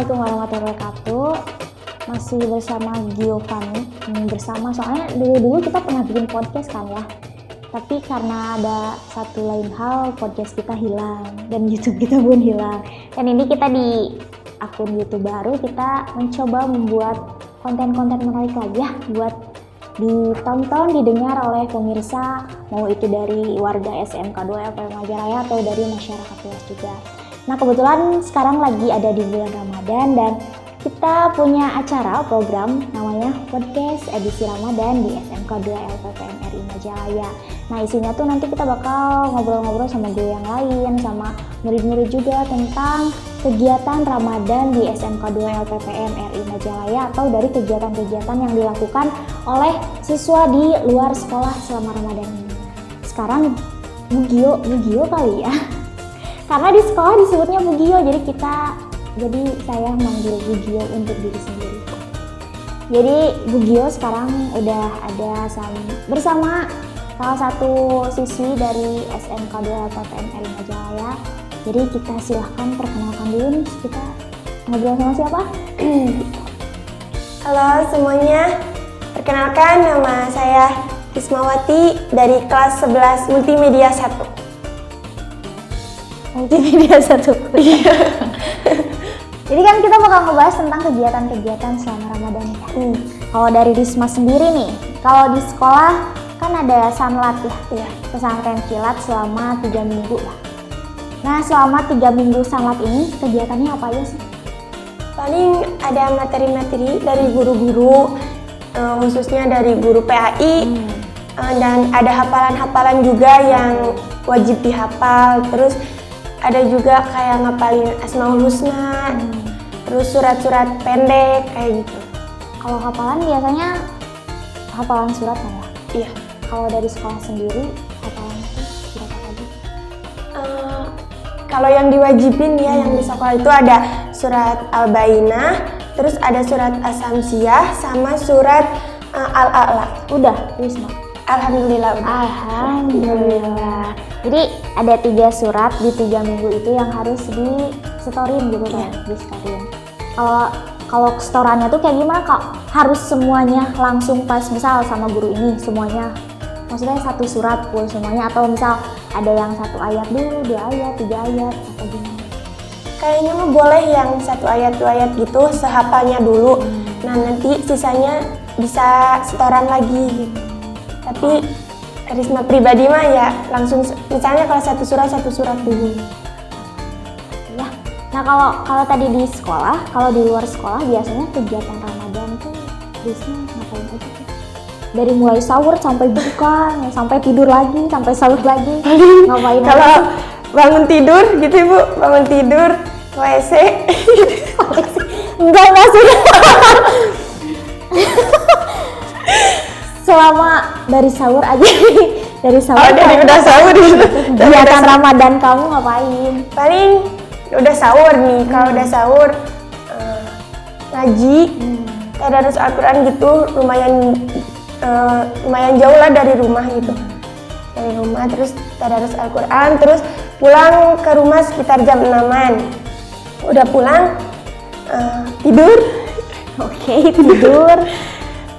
Assalamualaikum warahmatullahi wabarakatuh. Masih bersama Giovanni. Soalnya dulu kita pernah bikin podcast kan ya. Tapi karena ada satu lain hal, podcast kita hilang dan YouTube kita pun hilang. Dan ini kita di akun YouTube baru, kita mencoba membuat konten-konten menarik lagi ya buat ditonton, didengar oleh pemirsa, mau itu dari warga SMK 2 LPPM Majalaya atau dari masyarakat luas juga. Nah, kebetulan sekarang lagi ada di bulan Ramadan dan kita punya acara program namanya Podcast Edisi Ramadan di SMK 2 LPPM RI Majalaya. Nah, isinya tuh nanti kita bakal ngobrol-ngobrol sama guru yang lain, sama murid-murid juga tentang kegiatan Ramadan di SMK 2 LPPM RI Majalaya atau dari kegiatan-kegiatan yang dilakukan oleh siswa di luar sekolah selama Ramadan ini. Sekarang Bugio kali ya. Karena di sekolah disebutnya Bugio, jadi saya manggil Bugio untuk diri sendiri. Jadi Bugio sekarang udah ada bersama salah satu siswi dari SMK 2 LPPM RI Majalaya. Jadi kita silahkan perkenalkan dulu nih, kita ngobrol sama siapa? Halo semuanya, perkenalkan nama saya Ismawati dari kelas 11 Multimedia 1. Multimedia 1. Jadi kan kita bakal ngebahas tentang kegiatan-kegiatan selama Ramadan ya. Kalau dari Risma sendiri nih, kalau di sekolah kan ada sanlat ya, pesantren kilat selama 3 minggu lah. Nah, selama 3 minggu sanlat ini kegiatannya apa aja sih? Paling ada materi-materi dari guru-guru, khususnya dari guru PAI, dan ada hafalan-hafalan juga yang wajib dihafal. Terus ada juga kayak ngapalin Asmaul Husna, terus surat-surat pendek kayak gitu. Kalau hafalan biasanya hafalan surat kan ya? Iya. Kalau dari sekolah sendiri hafalan itu surat apa aja? Kalau yang diwajibin ya, yang di sekolah itu ada surat Al-Bainah, terus ada surat As-Samsiyah, sama surat Al-A'la. Udah, Risma? Alhamdulillah udah. Alhamdulillah. Jadi ada 3 surat di 3 minggu itu yang harus di-storin gitu kan, di-storin. Kalau setorannya tuh kayak gimana Kak? Harus semuanya langsung pas misal sama guru ini semuanya, maksudnya satu surat full semuanya, atau misal ada yang 1 ayat dulu, 2 ayat, 3 ayat, atau gimana? Kayaknya mah boleh yang 1 ayat 2 ayat gitu sehafalnya dulu. Nah nanti sisanya bisa setoran lagi gitu. Tapi Risma pribadi mah ya langsung, misalnya kalau 1 surat dulu. Ya. Nah, kalau tadi di sekolah, kalau di luar sekolah biasanya kegiatan Ramadan tuh Risma ngapain aja tuh? Dari mulai sahur sampai buka, sampai tidur lagi, sampai sahur lagi. Ngapain aja? Kalau bangun tidur gitu Ibu, bangun tidur ke WC. Enggak sudah. Selama dari sahur aja dari sahur. Oh, dari udah sahur kegiatan Ramadan kamu ngapain? Paling udah sahur nih, kalau udah sahur ngaji, tadarus Al-Quran gitu, lumayan jauh lah dari rumah gitu. Dari rumah terus tadarus Al-Quran, terus pulang ke rumah sekitar jam 6-an. Udah pulang tidur. Oke, tidur.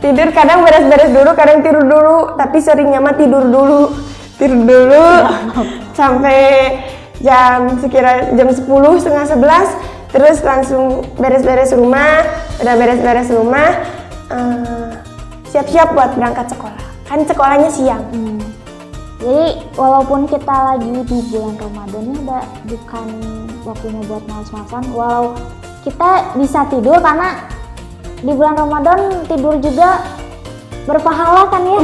Tidur, kadang beres-beres dulu, kadang tidur dulu, tapi seringnya mah tidur dulu sampai sekira jam 10, setengah 11, terus langsung beres-beres rumah. Udah beres-beres rumah, siap-siap buat berangkat sekolah, kan sekolahnya siang. Jadi walaupun kita lagi di bulan Ramadan ini bukan waktunya buat malas-malasan, walau kita bisa tidur karena di bulan Ramadan tidur juga berpahala kan ya?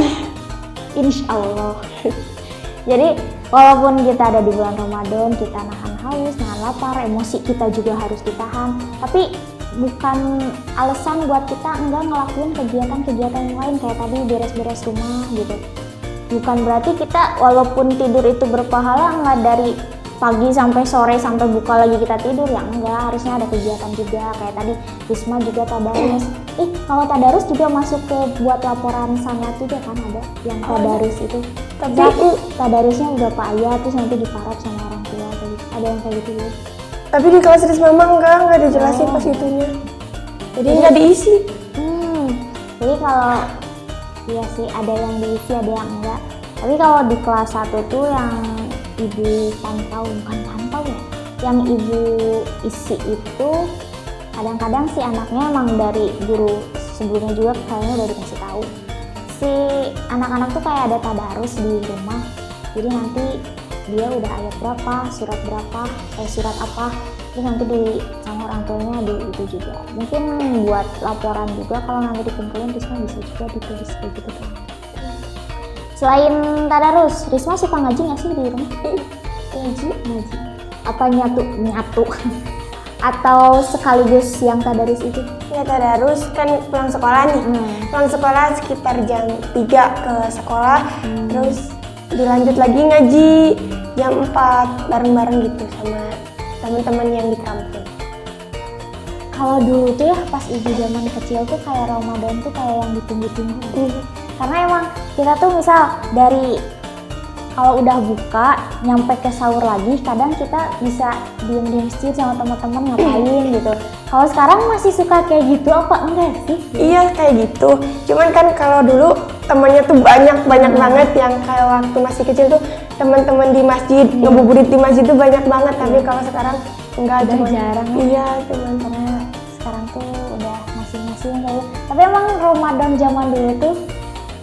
Insya Allah. Jadi walaupun kita ada di bulan Ramadan, kita nahan haus, nahan lapar, emosi kita juga harus ditahan. Tapi bukan alasan buat kita enggak ngelakuin kegiatan-kegiatan yang lain kayak tadi beres-beres rumah gitu. Bukan berarti kita walaupun tidur itu berpahala enggak dari pagi sampai sore sampai buka lagi kita tidur, ya enggak, harusnya ada kegiatan juga kayak tadi Risma juga tadarus. Kalau tadarus juga masuk ke buat laporan sangat juga kan, ada yang tadarus itu. Tapi tadarusnya berapa ayat terus nanti diparap sama orang tua, ada yang kayak gitu ya. Tapi di kelas Risma mah enggak dijelasin pas itunya. Jadi nggak diisi. Jadi kalau iya sih ada yang diisi ada yang enggak. Tapi kalau di kelas 1 tuh yang ibu bukan pantau ya, yang ibu isi itu kadang-kadang si anaknya emang dari guru sebelumnya juga kayaknya udah dikasih tahu. Si anak-anak tuh kayak ada tadarus di rumah. Jadi nanti dia udah ayat berapa, surat apa, terus nanti sama orang tuanya di itu juga. Mungkin buat laporan juga kalau nanti dikumpulin Risma bisa juga ditulis kayak gitu kan. Selain tadarus, Risma suka ngaji nggak sih di rumah? Ngaji. Apa nyatu? Atau sekaligus yang tadarus itu? Ya tadarus kan pulang sekolah nih. Pulang sekolah sekitar jam 3 ke sekolah, terus dilanjut lagi ngaji jam 4 bareng-bareng gitu sama teman-teman yang di kampung. Kalau dulu tuh ya pas ibu zaman kecil tuh kayak Ramadan tuh kayak yang ditunggu-tunggu. Karena emang kita tuh misal dari kalau udah buka nyampe ke sahur lagi kadang kita bisa diem di masjid sama teman-teman ngapain gitu. Kalau sekarang masih suka kayak gitu apa enggak sih? Iya kayak gitu. Cuman kan kalau dulu temannya tuh banyak banget yang kayak waktu masih kecil tuh teman-teman di masjid ngebuburit di masjid tuh banyak banget. Tapi kalau sekarang enggak, udah jarang. Iya cuman karena sekarang tuh udah masing-masing kayak. Tapi emang Ramadan zaman dulu tuh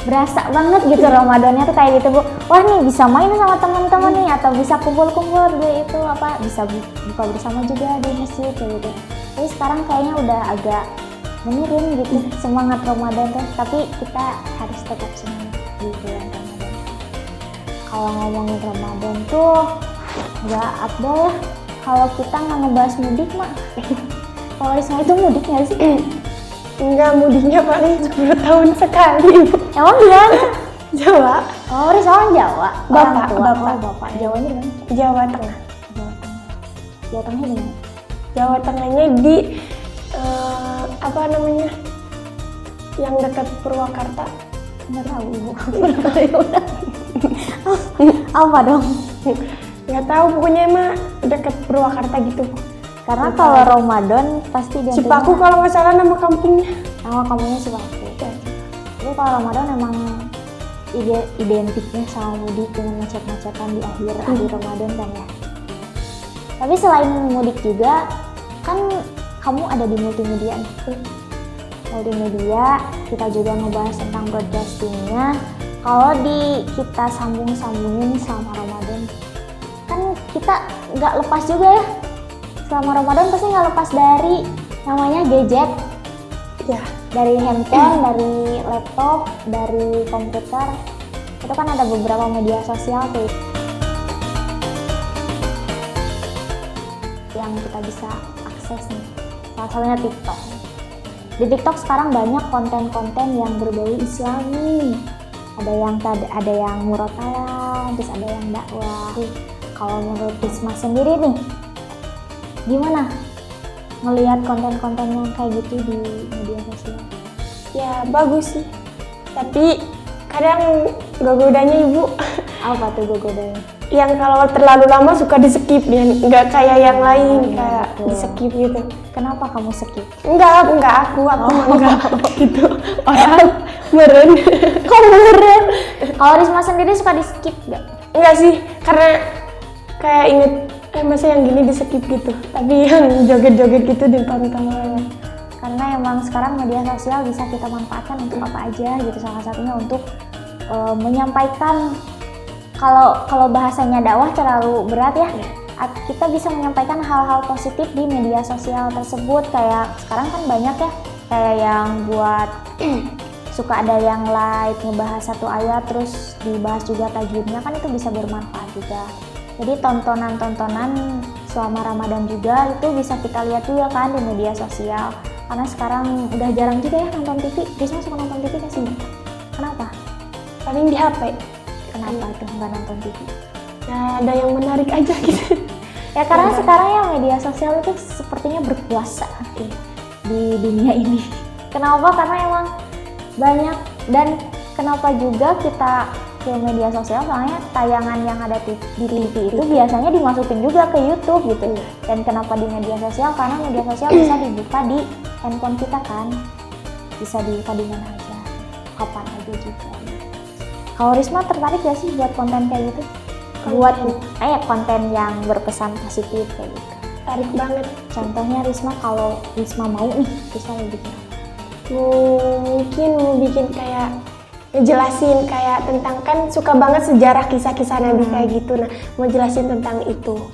berasa banget gitu Ramadannya tuh kayak gitu Bu. Wah nih bisa main sama teman-teman nih atau bisa kumpul-kumpul di itu apa bisa buka bersama juga di masjid kayak gitu. Tapi sekarang kayaknya udah agak menurun gitu semangat Ramadan tuh. Tapi kita harus tetap semangat di bulan Ramadan. Kalau ngomongin Ramadan tuh nggak abdol ya kalau kita nggak ngebahas mudik mah. Kalau Risma itu mudik nggak sih? Enggak, mudiknya paling 10 tahun sekali, Ibu. Emang di mana? Jawa. Oh, Risma orang Jawa. Bapak. Bapak. Jawanya di mana? Jawa Tengah. Jawa Tengah di mana? Jawa Tengahnya di apa namanya? Yang dekat Purwakarta. Nggak tahu, Ibu. Apa dong? Nggak tahu, pokoknya emang dekat Purwakarta gitu. Karena kalau Ramadan pasti dia Cipaku kalau nggak salah nama kampungnya. Nama kampungnya Cipaku. Jadi kalau Ramadan emang identiknya sama mudik dengan macet-macetan di akhir Ramadan kan ya. Tapi selain mudik juga kan kamu ada di multimedia nih. Multimedia kita juga ngebahas tentang broadcastingnya. Kalau kita sambungin sama Ramadan kan kita nggak lepas juga ya. Selama Ramadan pasti nggak lepas dari namanya gadget ya, dari handphone, dari laptop, dari komputer. Itu kan ada beberapa media sosial tuh yang kita bisa akses nih. Salah satunya TikTok. Di TikTok sekarang banyak konten-konten yang berbau Islami. Ada yang murotalah, terus ada yang dakwah. Kalau menurut Risma sendiri nih, gimana ngelihat konten-konten yang kayak gitu di media sosial? Ya bagus sih, tapi kadang godanya Ibu. Apa tuh godanya? Yang kalau terlalu lama suka di skip dia, nggak kayak yang lain kayak di skip gitu. Kenapa kamu skip? Enggak aku enggak gitu. Orang meren. Kok meren? Kalau Risma sendiri suka di skip nggak? Enggak sih, karena kayak inget masa yang gini di skip gitu, tapi yang joget-joget gitu ditonton. Karena emang sekarang media sosial bisa kita manfaatkan untuk apa aja gitu, salah satunya untuk menyampaikan kalau bahasanya dakwah terlalu berat ya, kita bisa menyampaikan hal-hal positif di media sosial tersebut. Kayak sekarang kan banyak ya kayak yang buat suka ada yang live ngebahas satu ayat terus dibahas juga tajwidnya, kan itu bisa bermanfaat juga. Jadi tontonan-tontonan selama Ramadan juga itu bisa kita lihat juga kan di media sosial. Karena sekarang udah jarang juga ya nonton TV. Risma suka nonton TV gak sih? Kenapa? Paling di HP. Kenapa itu nggak nonton TV? Nah, ada yang menarik aja gitu. Ya karena sekarang ya media sosial itu sepertinya berkuasa di dunia ini. Kenapa? Karena emang banyak, dan kenapa juga kita ke media sosial, soalnya tayangan yang ada di TV itu biasanya dimasukin juga ke YouTube gitu. Dan kenapa di media sosial? Karena media sosial bisa dibuka di handphone kita kan, bisa dibuka di mana aja, kapan aja juga. Kalau Risma tertarik gak sih buat konten kayak gitu? Buat konten yang berpesan positif kayak gitu. Tarik banget. Contohnya Risma, kalau Risma mau nih, Risma mau bikin apa? Mungkin mau bikin kayak ngejelasin kayak tentang, kan suka banget sejarah kisah-kisah Nabi kayak gitu. Nah, mau jelasin tentang itu.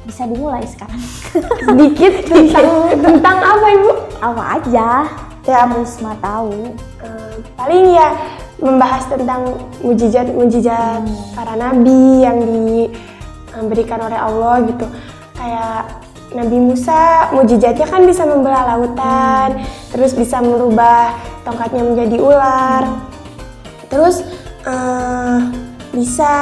Bisa dimulai sekarang. Sedikit tentang apa Ibu? Apa aja Ya, Risma tahu. paling ya membahas tentang mujizat para nabi yang diberikan oleh Allah gitu. Kayak Nabi Musa, mujizatnya kan bisa membelah lautan, terus bisa merubah tongkatnya menjadi ular, terus bisa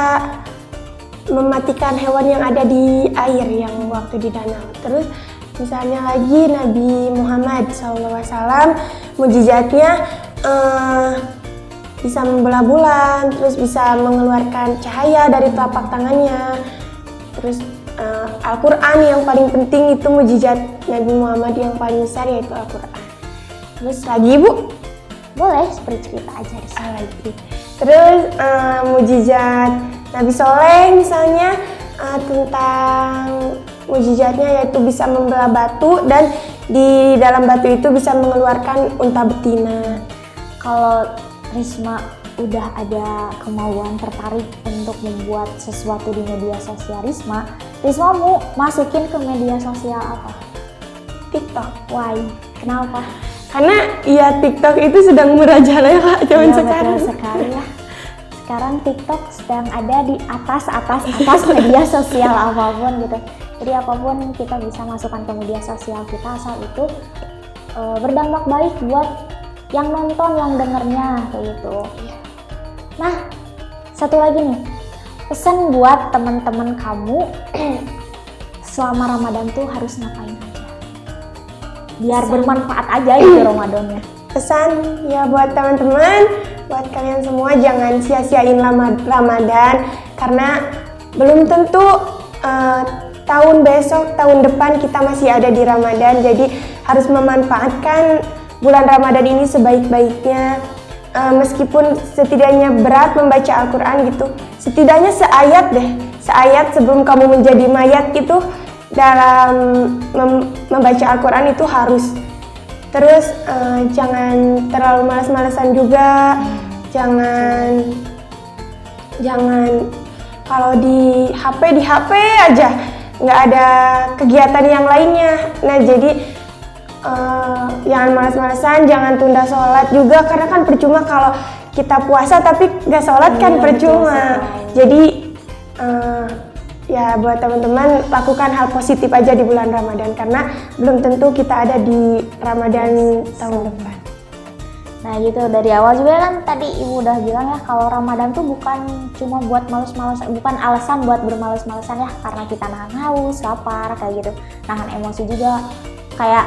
mematikan hewan yang ada di air yang waktu di danau. Terus misalnya lagi Nabi Muhammad SAW, mujizatnya bisa membelah bulan, terus bisa mengeluarkan cahaya dari telapak tangannya. Terus Al-Quran yang paling penting itu mujizat Nabi Muhammad yang paling besar, yaitu Al-Quran. Terus lagi Bu? Boleh, seperti cerita aja di sana. Lagi. Terus mujizat Nabi Soleh misalnya, tentang mujizatnya yaitu bisa membelah batu dan di dalam batu itu bisa mengeluarkan unta betina. Kalau Risma udah ada kemauan, tertarik untuk membuat sesuatu di media sosial Risma mau masukin ke media sosial apa? TikTok. Why? Kenapa? Karena ya TikTok itu sedang merajalela zaman sekarang. Betul sekali ya. Sekarang TikTok sedang ada di atas media sosial apapun gitu. Jadi apapun kita bisa masukkan ke media sosial kita, asal itu berdampak baik buat yang nonton, yang dengernya kayak gitu. Nah, satu lagi nih, pesan buat teman-teman kamu selama Ramadan tuh harus ngapain aja biar bermanfaat aja gitu Ramadannya. Pesan ya buat teman-teman, buat kalian semua, jangan sia-siain Ramadan, karena belum tentu tahun besok, tahun depan kita masih ada di Ramadan. Jadi harus memanfaatkan bulan Ramadan ini sebaik-baiknya. Meskipun setidaknya berat membaca Al-Quran gitu, setidaknya seayat sebelum kamu menjadi mayat itu, dalam membaca Al-Quran itu harus. Terus jangan terlalu malas-malasan juga, jangan kalau di HP aja, nggak ada kegiatan yang lainnya. Nah jadi jangan malas-malasan, jangan tunda sholat juga, karena kan percuma kalau kita puasa tapi nggak sholat kan percuma. Jadi ya buat teman-teman, lakukan hal positif aja di bulan Ramadan, karena belum tentu kita ada di Ramadan tahun depan. Nah gitu, dari awal juga kan tadi Ibu udah bilang ya, kalau Ramadan tuh bukan cuma buat males-malesan, bukan alasan buat bermales-malesan ya, karena kita nahan haus, lapar kayak gitu, nahan emosi juga, kayak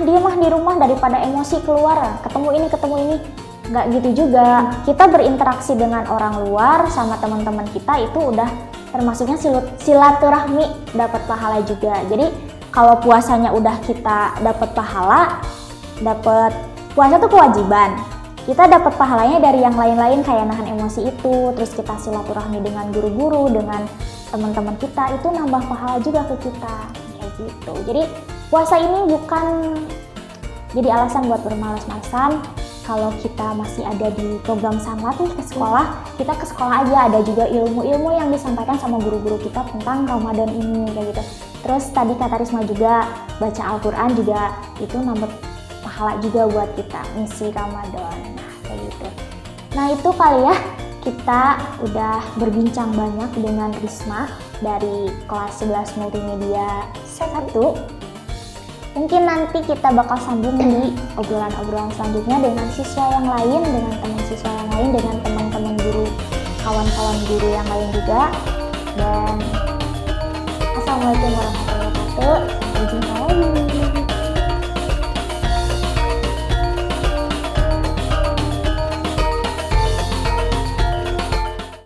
dia mah di rumah daripada emosi keluar, ketemu ini, nggak gitu juga. Kita berinteraksi dengan orang luar sama teman-teman kita itu udah termasuknya silaturahmi, dapat pahala juga. Jadi kalau puasanya udah kita dapat pahala, puasa tuh kewajiban, kita dapat pahalanya dari yang lain-lain kayak nahan emosi itu, terus kita silaturahmi dengan guru-guru, dengan teman-teman kita, itu nambah pahala juga ke kita kayak gitu. Jadi puasa ini bukan jadi alasan buat bermalas-malasan. Kalau kita masih ada di program sanlat nih ke sekolah, kita ke sekolah aja, ada juga ilmu-ilmu yang disampaikan sama guru-guru kita tentang Ramadan ini kayak gitu. Terus tadi kata Risma juga, baca Al-Quran juga itu nambah pahala juga buat kita misi Ramadan. Nah kayak gitu. Nah itu kali ya, kita udah berbincang banyak dengan Risma dari kelas 11 Multimedia 1. Mungkin nanti kita bakal sambung di obrolan-obrolan selanjutnya dengan siswa yang lain, dengan teman siswa yang lain, dengan teman-teman guru, kawan-kawan guru yang lain juga. Dan Assalamualaikum warahmatullahi wabarakatuh.